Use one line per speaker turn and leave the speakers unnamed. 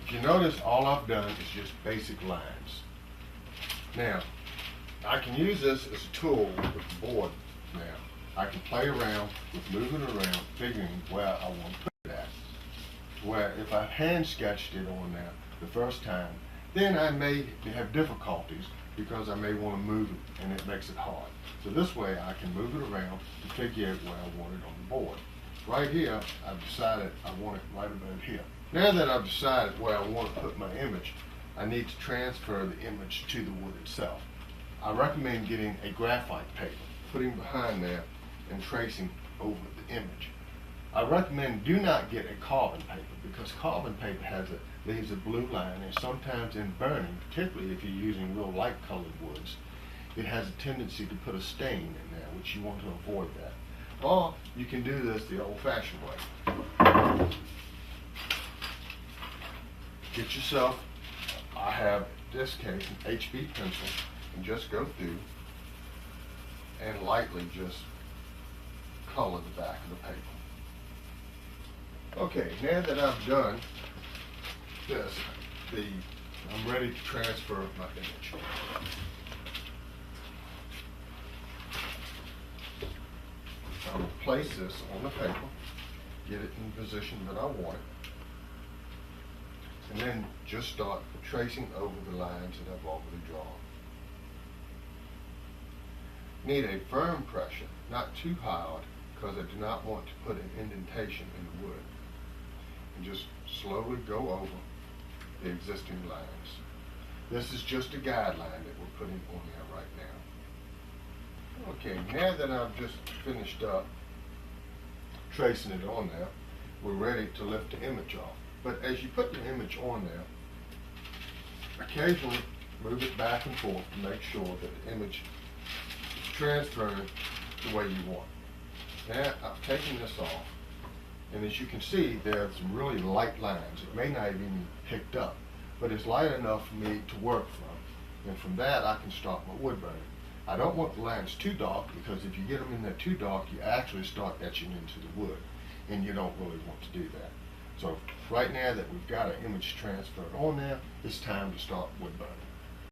If you notice, all I've done is just basic lines. Now, I can use this as a tool with the board now. I can play around with moving around, figuring where I want to put it at. Where if I hand sketched it on there the first time, then I may have difficulties because I may want to move it and it makes it hard. So this way I can move it around to figure out where I want it on the board. Right here, I've decided I want it right about here. Now that I've decided where I want to put my image, I need to transfer the image to the wood itself. I recommend getting a graphite paper, putting behind there and tracing over the image. I recommend do not get a carbon paper because carbon paper leaves a blue line, and sometimes in burning, particularly if you're using real light colored woods, it has a tendency to put a stain in there, which you want to avoid that. Or you can do this the old-fashioned way. Get yourself, I have in this case an HB pencil, and just go through and lightly just color the back of the paper. Okay, now that I've done this, I'm ready to transfer my image. I will place this on the paper, get it in the position that I want it, and then just start tracing over the lines that I've already drawn. Need a firm pressure, not too hard, because I do not want to put an indentation in the wood. And just slowly go over the existing lines. This is just a guideline that we're putting on there right now. Okay, now that I've just finished up tracing it on there, we're ready to lift the image off. But as you put the image on there, occasionally move it back and forth to make sure that the image is transferring the way you want. Now I've taken this off, and as you can see, there's some really light lines. It may not have even picked up, but it's light enough for me to work from. And from that, I can start my wood burning. I don't want the lines too dark, because if you get them in there too dark, you actually start etching into the wood, and you don't really want to do that. So right now that we've got our image transferred on there, it's time to start wood burning.